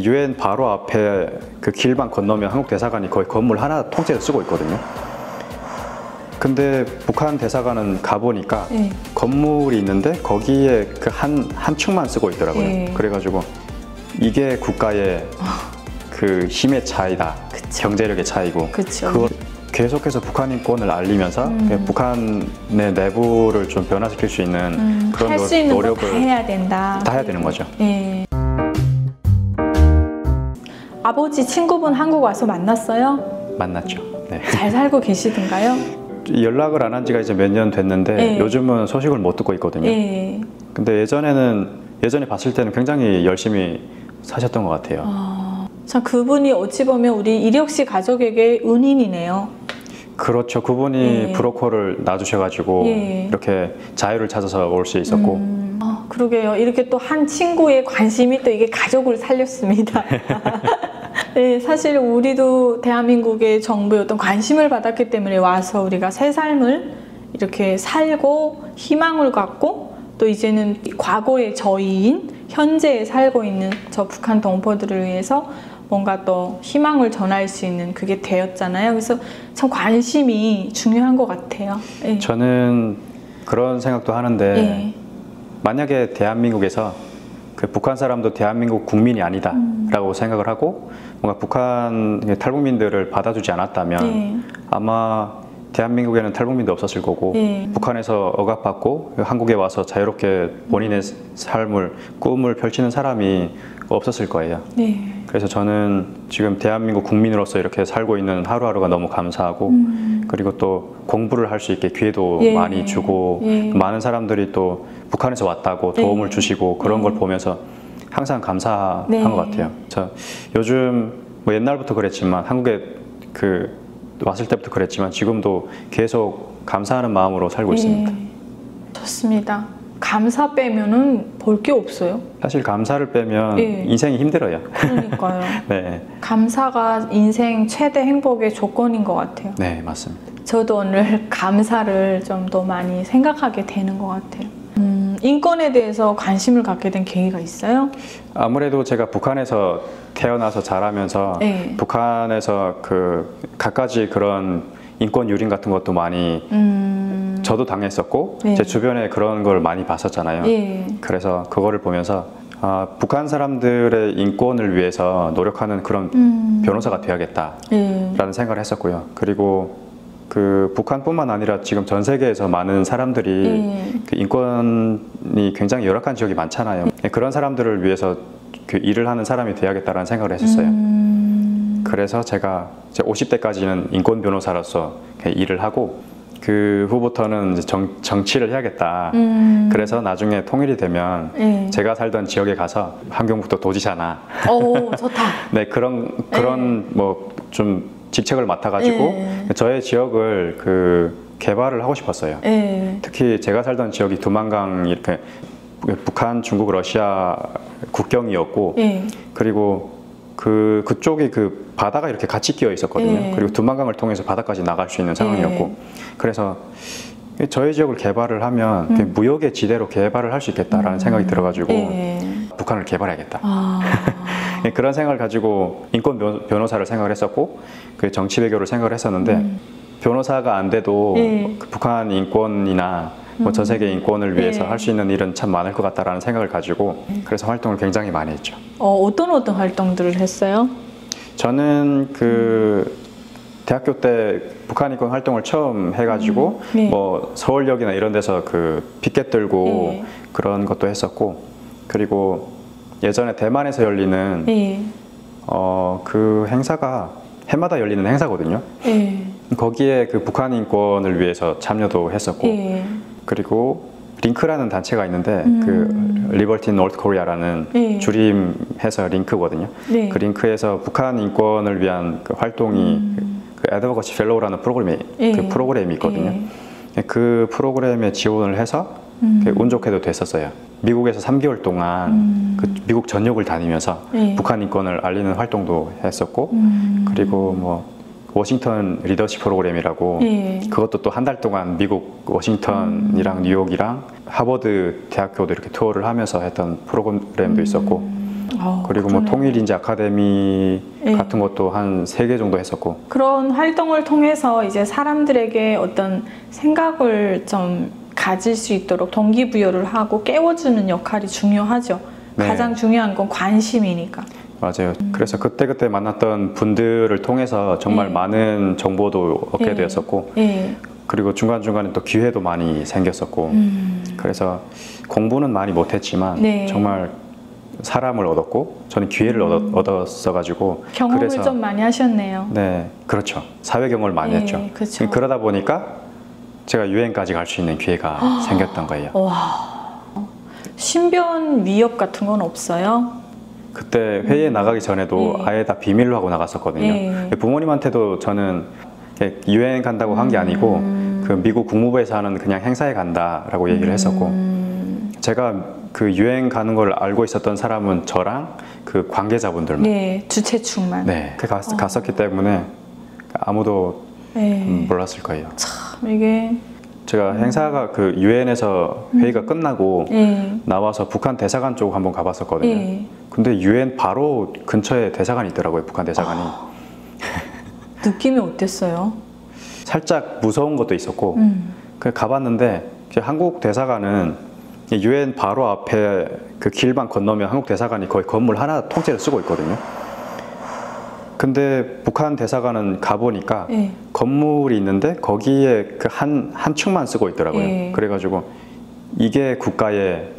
유엔 바로 앞에 그 길만 건너면 한국 대사관이 거의 건물 하나 통째로 쓰고 있거든요. 근데 북한 대사관은 가보니까 네. 건물이 있는데 거기에 그 한 층만 쓰고 있더라고요. 네. 그래가지고 이게 국가의 그 힘의 차이다. 그쵸. 경제력의 차이고. 그쵸. 그걸 계속해서 북한 인권을 알리면서 북한의 내부를 좀 변화시킬 수 있는 그런 할 수 있는 노력을 거 다 해야 된다. 다 해야 되는 거죠. 예. 아버지 친구분 한국 와서 만났어요? 만났죠. 네. 잘 살고 계시던가요? 연락을 안 한 지가 이제 몇 년 됐는데 네. 요즘은 소식을 못 듣고 있거든요. 예. 근데 예전에 봤을 때는 굉장히 열심히 사셨던 것 같아요. 참 그분이 어찌 보면 우리 이력 씨 가족에게 은인이네요. 그렇죠. 그분이 예. 브로커를 놔주셔가지고 예. 이렇게 자유를 찾아서 올 수 있었고. 그러게요. 이렇게 또 한 친구의 관심이 또 이게 가족을 살렸습니다. 네, 사실 우리도 대한민국의 정부의 어떤 관심을 받았기 때문에 와서 우리가 새 삶을 이렇게 살고 희망을 갖고 또 이제는 과거의 저희인 현재에 살고 있는 저 북한 동포들을 위해서 뭔가 또 희망을 전할 수 있는 그게 되었잖아요. 그래서 참 관심이 중요한 것 같아요. 네. 저는 그런 생각도 하는데 네. 만약에 대한민국에서 그 북한 사람도 대한민국 국민이 아니다 라고 생각을 하고 뭔가 북한 탈북민들을 받아주지 않았다면 네. 아마 대한민국에는 탈북민도 없었을 거고 네. 북한에서 억압받고 한국에 와서 자유롭게 본인의 삶을 꿈을 펼치는 사람이 없었을 거예요. 네. 그래서 저는 지금 대한민국 국민으로서 이렇게 살고 있는 하루하루가 너무 감사하고 그리고 또 공부를 할 수 있게 기회도 예. 많이 주고 예. 많은 사람들이 또 북한에서 왔다고 도움을 주시고 그런 걸 보면서 항상 감사한 네. 것 같아요. 저 요즘 뭐 옛날부터 그랬지만 한국에 그 왔을 때부터 그랬지만 지금도 계속 감사하는 마음으로 살고 있습니다. 좋습니다. 감사 빼면은 볼 게 없어요. 사실 감사를 빼면 예. 인생이 힘들어요. 그러니까요. 네, 감사가 인생 최대 행복의 조건인 것 같아요. 네 맞습니다. 저도 오늘 감사를 좀 더 많이 생각하게 되는 것 같아요. 인권에 대해서 관심을 갖게 된 계기가 있어요? 아무래도 제가 북한에서 태어나서 자라면서 네. 북한에서 그 갖가지 그런 인권 유린 같은 것도 많이 저도 당했었고 네. 제 주변에 그런 걸 많이 봤었잖아요. 예. 그래서 그거를 보면서 북한 사람들의 인권을 위해서 노력하는 그런 변호사가 되어야겠다라는 예. 생각을 했었고요. 그리고 그 북한뿐만 아니라 지금 전 세계에서 많은 사람들이 그 인권이 굉장히 열악한 지역이 많잖아요. 그런 사람들을 위해서 그 일을 하는 사람이 되어야겠다라는 생각을 했었어요. 그래서 제가 이제 50대까지는 인권 변호사로서 일을 하고 그 후부터는 이제 정치를 해야겠다. 그래서 나중에 통일이 되면 예. 제가 살던 지역에 가서 환경북도 도지사나 오, 좋다. 네 그런 뭐 좀 직책을 맡아가지고 저의 지역을 그 개발을 하고 싶었어요. 예. 특히 제가 살던 지역이 두만강 이렇게 북한, 중국, 러시아 국경이었고 예. 그리고 그쪽이 그 바다가 이렇게 같이 끼어 있었거든요. 예. 그리고 두만강을 통해서 바다까지 나갈 수 있는 상황이었고 그래서 저희 지역을 개발을 하면 무역의 지대로 개발을 할 수 있겠다라는 생각이 들어가지고 북한을 개발해야겠다. 그런 생각을 가지고 인권 변호사를 생각을 했었고 그 정치 외교를 생각을 했었는데 변호사가 안 돼도 그 북한 인권이나 뭐 전 세계 인권을 위해서 할 수 있는 일은 참 많을 것 같다라는 생각을 가지고 그래서 활동을 굉장히 많이 했죠. 어떤 활동들을 했어요? 저는 그 대학교 때 북한 인권 활동을 처음 해가지고 뭐 서울역이나 이런 데서 그 피켓 들고 그런 것도 했었고 그리고 예전에 대만에서 열리는 그 행사가 해마다 열리는 행사거든요. 거기에 그 북한 인권을 위해서 참여도 했었고 그리고 링크라는 단체가 있는데 그 리버티 노트 코리아라는 줄임해서 링크거든요. 그 링크에서 북한 인권을 위한 그 활동이 그 애드버거시 펠로우라는 프로그램이 있거든요. 그 프로그램에 지원을 해서 운 좋게도 됐었어요. 미국에서 3개월 동안 그 미국 전역을 다니면서 북한 인권을 알리는 활동도 했었고 그리고 뭐 워싱턴 리더십 프로그램이라고 그것도 또 한 달 동안 미국 워싱턴이랑 뉴욕이랑 하버드 대학교도 이렇게 투어를 하면서 했던 프로그램도 있었고 그리고 뭐 통일인재 아카데미 같은 것도 한 3개 정도 했었고. 그런 활동을 통해서 이제 사람들에게 어떤 생각을 좀 가질 수 있도록 동기부여를 하고 깨워주는 역할이 중요하죠. 네. 가장 중요한 건 관심이니까. 맞아요. 그래서 그때 만났던 분들을 통해서 정말 많은 정보도 얻게 되었었고, 그리고 중간중간에 또 기회도 많이 생겼었고, 그래서 공부는 많이 못했지만 정말 사람을 얻었고, 저는 기회를 얻었어가지고 경험을 그래서, 좀 많이 하셨네요. 네, 그렇죠. 사회 경험을 많이 했죠. 그렇죠. 그러다 보니까 제가 유엔까지 갈 수 있는 기회가 생겼던 거예요. 와, 신변 위협 같은 건 없어요? 그때 회의에 나가기 전에도 아예 다 비밀로 하고 나갔었거든요. 부모님한테도 저는 유엔 간다고 한 게 아니고 그 미국 국무부에서 하는 그냥 행사에 간다라고 얘기를 했었고, 제가 그 유엔 가는 걸 알고 있었던 사람은 저랑 그 관계자분들만, 주최측만. 갔었기 때문에 아무도 몰랐을 거예요. 참 이게 제가 행사가 그 유엔에서 회의가 끝나고 나와서 북한 대사관 쪽 한번 가봤었거든요. 근데 유엔 바로 근처에 대사관이 있더라고요. 북한 대사관이. 느낌이 어땠어요? 살짝 무서운 것도 있었고, 가봤는데 한국 대사관은 유엔 바로 앞에 그 길만 건너면 한국 대사관이 거의 건물 하나 통째로 쓰고 있거든요. 근데 북한 대사관은 가보니까 건물이 있는데 거기에 그 한 층만 쓰고 있더라고요. 그래가지고 이게 국가의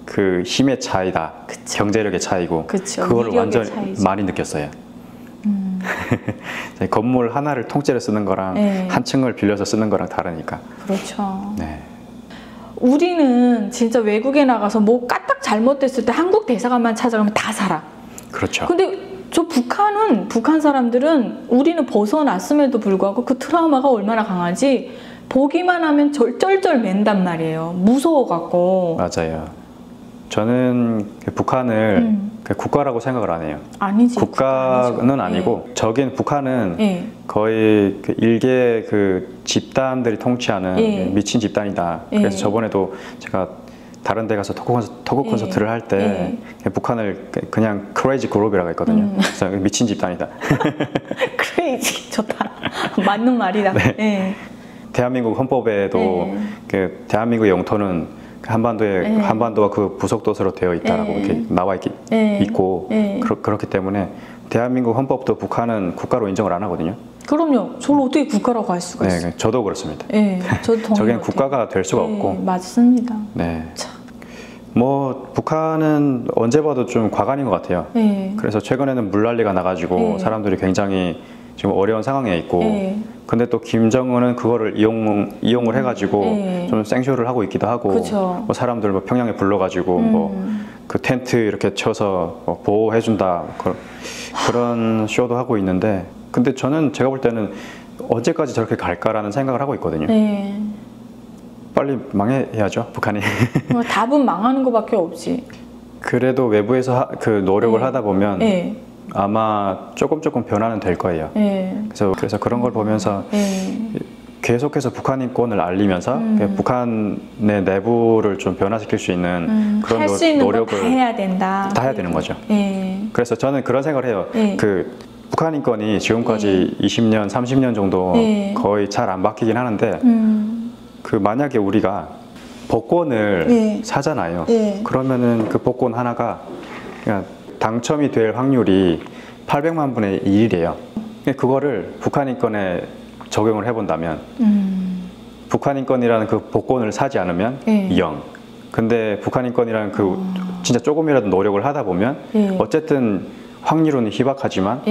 그 힘의 차이다, 경제력의 차이고, 그거를 완전 많이 느꼈어요. 건물 하나를 통째로 쓰는 거랑 한 층을 빌려서 쓰는 거랑 다르니까. 그렇죠. 네. 우리는 진짜 외국에 나가서 뭐 까딱 잘못됐을 때 한국 대사관만 찾아가면 다 살아. 그렇죠. 근데 저 북한 사람들은 우리는 벗어났음에도 불구하고 그 트라우마가 얼마나 강하지, 보기만 하면 쩔쩔 맨단 말이에요. 무서워갖고. 맞아요. 저는 북한을 국가라고 생각을 안 해요. 아니지. 국가는 아니고, 저긴 북한은 거의 그 일개 그 집단들이 통치하는 미친 집단이다. 그래서 저번에도 제가 다른 데 가서 토크 콘서트를 할 때 북한을 그냥 크레이지 그룹이라고 했거든요. 그래서 미친 집단이다. 크레이지 좋다. 맞는 말이다. 대한민국 헌법에도 그 대한민국 영토는 한반도가 그 부속도서로 되어 있다라고 이렇게 나와 있고, 그렇기 때문에 대한민국 헌법도 북한은 국가로 인정을 안 하거든요. 그럼요. 저를 어떻게 국가라고 할 수가 있어요? 저도 그렇습니다. 저도 저기는 국가가 될 수가 없고. 맞습니다. 뭐 북한은 언제 봐도 좀 과간인 것 같아요. 그래서 최근에는 물난리가 나가지고 사람들이 굉장히 지금 어려운 상황에 있고, 근데 또 김정은은 그거를 이용을 해가지고 좀 생쇼를 하고 있기도 하고, 뭐 사람들 뭐 평양에 불러가지고 뭐 그 텐트 이렇게 쳐서 뭐 보호해준다, 그런 쇼도 하고 있는데, 근데 제가 볼 때는 언제까지 저렇게 갈까라는 생각을 하고 있거든요. 빨리 망해야죠, 북한이. 답은 망하는 것밖에 없지. 그래도 외부에서 그 노력을 하다 보면 아마 조금 변화는 될 거예요. 그래서 그런 걸 보면서 계속해서 북한 인권을 알리면서 북한의 내부를 좀 변화시킬 수 있는 그런 노력을 다 해야 된다. 다 해야 되는 거죠. 그래서 저는 그런 생각을 해요. 그 북한 인권이 지금까지 20년, 30년 정도 거의 잘 안 바뀌긴 하는데, 그 만약에 우리가 복권을 사잖아요. 그러면은 그 복권 하나가 그냥 당첨이 될 확률이 800만 분의 1이래요. 그거를 북한 인권에 적용을 해본다면 북한 인권이라는 그 복권을 사지 않으면 0. 근데 북한 인권이라는 그 진짜 조금이라도 노력을 하다 보면 어쨌든 확률은 희박하지만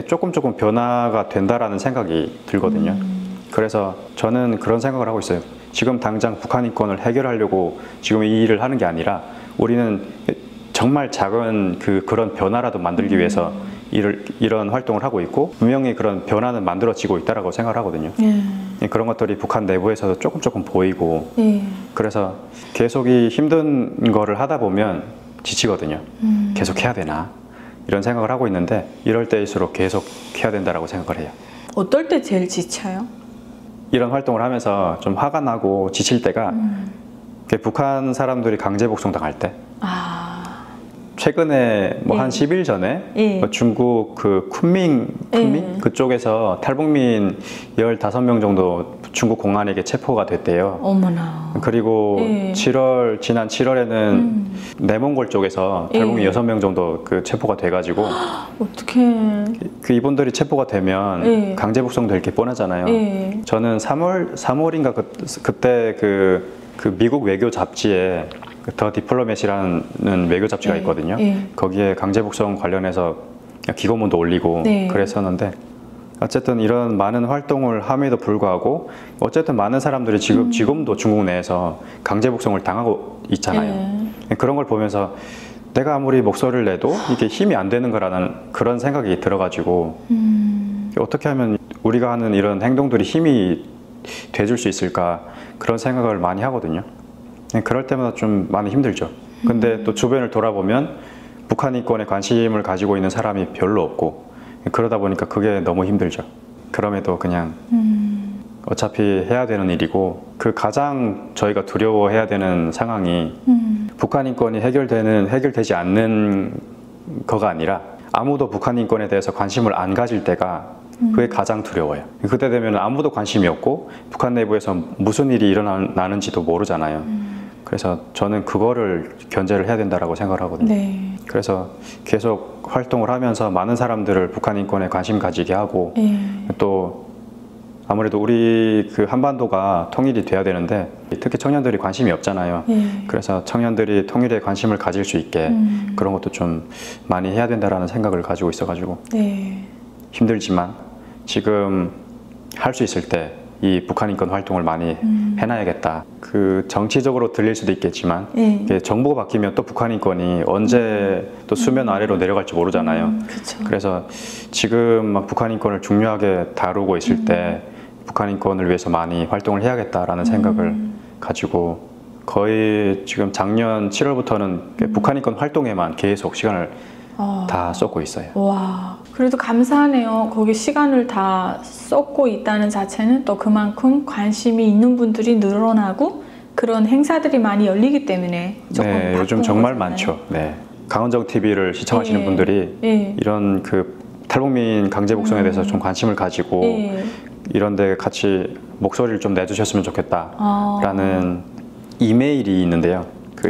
조금 변화가 된다라는 생각이 들거든요. 그래서 저는 그런 생각을 하고 있어요. 지금 당장 북한 인권을 해결하려고 지금 이 일을 하는 게 아니라, 우리는 정말 작은 그런 변화라도 만들기 위해서 이런 활동을 하고 있고, 분명히 그런 변화는 만들어지고 있다라고 생각을 하거든요. 그런 것들이 북한 내부에서도 조금 보이고, 그래서 계속 이 힘든 거를 하다 보면 지치거든요. 계속 해야 되나, 이런 생각을 하고 있는데, 이럴 때일수록 계속 해야 된다라고 생각을 해요. 어떨 때 제일 지쳐요? 이런 활동을 하면서 좀 화가 나고 지칠 때가 북한 사람들이 강제 복송 당할 때, 최근에 뭐 한 예. 10일 전에 예. 뭐 중국 그 쿤밍 예. 그쪽에서 탈북민 15명 정도 중국 공안에게 체포가 됐대요. 어머나. 그리고 예. 지난 7월에는 내몽골 쪽에서 탈북민 예. 6명 정도 그 체포가 돼가지고 어떡해. 그 이분들이 체포가 되면 예. 강제 북송 될 게 뻔하잖아요. 예. 저는 3월인가 그때 그 미국 외교 잡지에 더 디플로맷이라는 외교 잡지가 예. 있거든요. 예. 거기에 강제 북송 관련해서 기고문도 올리고 네. 그랬었는데 어쨌든 이런 많은 활동을 함에도 불구하고 어쨌든 많은 사람들이 지금도 중국 내에서 강제 북송을 당하고 있잖아요. 그런 걸 보면서 내가 아무리 목소리를 내도 이게 힘이 안 되는 거라는 그런 생각이 들어가지고 어떻게 하면 우리가 하는 이런 행동들이 힘이 돼줄 수 있을까 그런 생각을 많이 하거든요. 그럴 때마다 좀 많이 힘들죠. 근데 또 주변을 돌아보면 북한 인권에 관심을 가지고 있는 사람이 별로 없고 그러다 보니까 그게 너무 힘들죠. 그럼에도 그냥 어차피 해야 되는 일이고 그 가장 저희가 두려워해야 되는 상황이 북한 인권이 해결되지 않는 거가 아니라 아무도 북한 인권에 대해서 관심을 안 가질 때가 그게 가장 두려워요. 그때 되면 아무도 관심이 없고 북한 내부에서 무슨 일이 일어나는지도 모르잖아요. 그래서 저는 그거를 견제를 해야 된다고 생각을 하거든요. 네. 그래서 계속 활동을 하면서 많은 사람들을 북한 인권에 관심 가지게 하고 또 아무래도 우리 그 한반도가 통일이 돼야 되는데 특히 청년들이 관심이 없잖아요. 그래서 청년들이 통일에 관심을 가질 수 있게 그런 것도 좀 많이 해야 된다라는 생각을 가지고 있어가지고 힘들지만 지금 할 수 있을 때 이 북한 인권 활동을 많이 해놔야겠다. 그 정치적으로 들릴 수도 있겠지만 이게 정부가 바뀌면 또 북한 인권이 언제 또 수면 아래로 내려갈지 모르잖아요. 그래서 지금 막 북한 인권을 중요하게 다루고 있을 때 북한 인권을 위해서 많이 활동을 해야겠다라는 생각을 가지고 거의 지금 작년 7월부터는 북한 인권 활동에만 계속 시간을 다 쏟고 있어요. 와, 그래도 감사하네요. 거기 시간을 다 쏟고 있다는 자체는 또 그만큼 관심이 있는 분들이 늘어나고 그런 행사들이 많이 열리기 때문에 조금 네, 요즘 정말 많죠. 네, 강원정 TV를 시청하시는 분들이 이런 그 탈북민 강제 북송에 대해서 좀 관심을 가지고 이런데 같이 목소리를 좀 내주셨으면 좋겠다라는 이메일이 있는데요. 그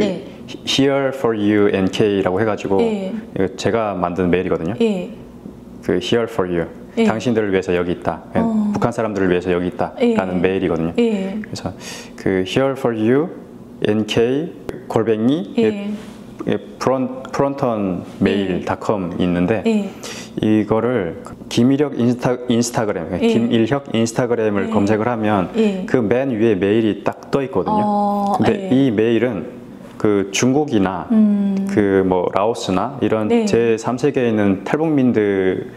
Here for you NK라고 해가지고 이거 제가 만든 메일이거든요. 그 Here for you, 당신들을 위해서 여기 있다. 북한 사람들을 위해서 여기 있다라는 메일이거든요. 그래서 그 Here for you NK frontonmail.com 있는데 이거를 김일혁 인스타그램, 김일혁 인스타그램을 검색을 하면 그 맨 위에 메일이 딱 떠 있거든요. 근데 이 메일은 그 중국이나 그 뭐 라오스나 이런 제3세계에 있는 탈북민들을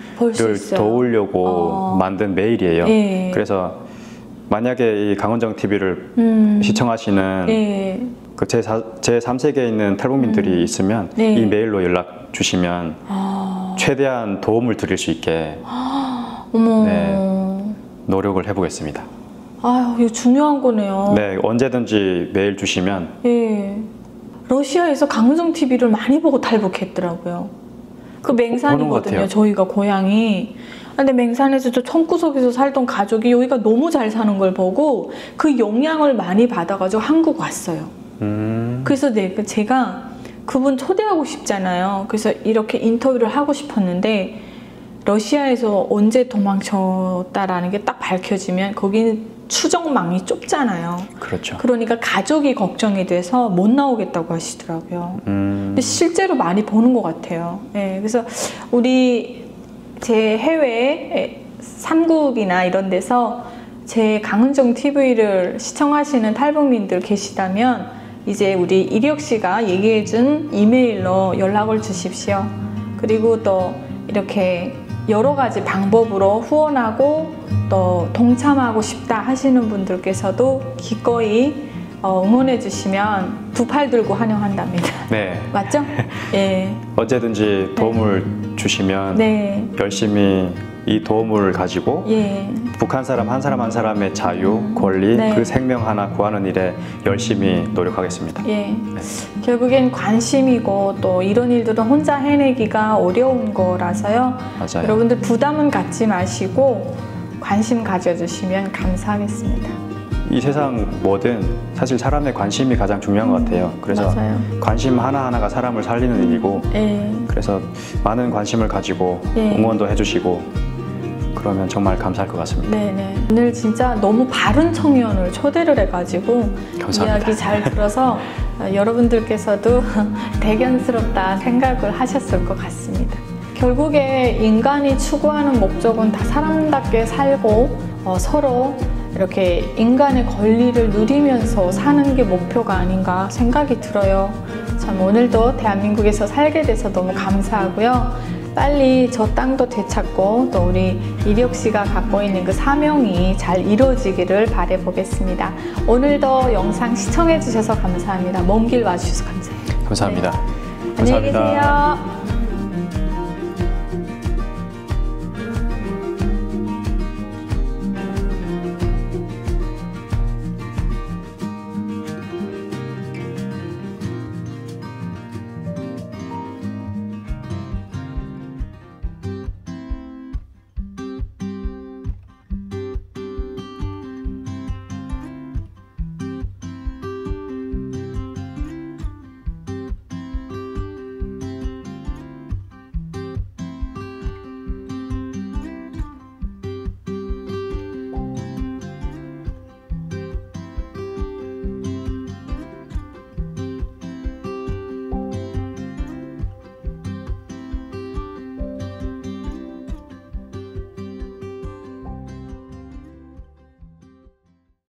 도우려고 만든 메일이에요. 그래서 만약에 이 강원정 TV를 시청하시는 그 제3세계에 있는 탈북민들이 있으면 이 메일로 연락 주시면 최대한 도움을 드릴 수 있게 노력을 해보겠습니다. 아유, 이거 중요한 거네요. 네, 언제든지 메일 주시면. 러시아에서 강은정 TV를 많이 보고 탈북했더라고요. 그 맹산이거든요, 저희가 고향이. 근데 맹산에서 저 청구석에서 살던 가족이 여기가 너무 잘 사는 걸 보고 그 영향을 많이 받아가지고 한국 왔어요. 그래서 제가 그분 초대하고 싶잖아요. 그래서 이렇게 인터뷰를 하고 싶었는데 러시아에서 언제 도망쳤다라는 게 딱 밝혀지면 거기는 추정망이 좁잖아요. 그렇죠. 그러니까 가족이 걱정이 돼서 못 나오겠다고 하시더라고요. 근데 실제로 많이 보는 것 같아요. 그래서 제 해외 삼국이나 이런 데서 제 강은정 TV를 시청하시는 탈북민들 계시다면 이제 우리 이력 씨가 얘기해준 이메일로 연락을 주십시오. 그리고 또 이렇게 여러 가지 방법으로 후원하고 또 동참하고 싶다 하시는 분들께서도 기꺼이 응원해 주시면 두 팔 들고 환영한답니다. 네. 맞죠? 언제든지 도움을 주시면 열심히 이 도움을 가지고 예. 북한 사람 한 사람의 자유, 권리, 네. 그 생명 하나 구하는 일에 열심히 노력하겠습니다. 예. 결국엔 관심이고 또 이런 일들은 혼자 해내기가 어려운 거라서요. 맞아요. 여러분들 부담은 갖지 마시고 관심 가져주시면 감사하겠습니다. 이 세상 뭐든 사실 사람의 관심이 가장 중요한 것 같아요. 그래서 맞아요. 관심 하나하나가 사람을 살리는 일이고 예. 그래서 많은 관심을 가지고 예. 응원도 해주시고 그러면 정말 감사할 것 같습니다. 네네. 오늘 진짜 너무 바른 청년을 초대를 해가지고 감사합니다. 이야기 잘 들어서 여러분들께서도 대견스럽다 생각을 하셨을 것 같습니다. 결국에 인간이 추구하는 목적은 다 사람답게 살고 서로 이렇게 인간의 권리를 누리면서 사는 게 목표가 아닌가 생각이 들어요. 참 오늘도 대한민국에서 살게 돼서 너무 감사하고요. 빨리 저 땅도 되찾고 또 우리 이력 씨가 갖고 있는 그 사명이 잘 이루어지기를 바라보겠습니다. 오늘도 영상 시청해 주셔서 감사합니다. 먼 길 와주셔서 감사해요. 감사합니다. 네. 안녕히 계세요.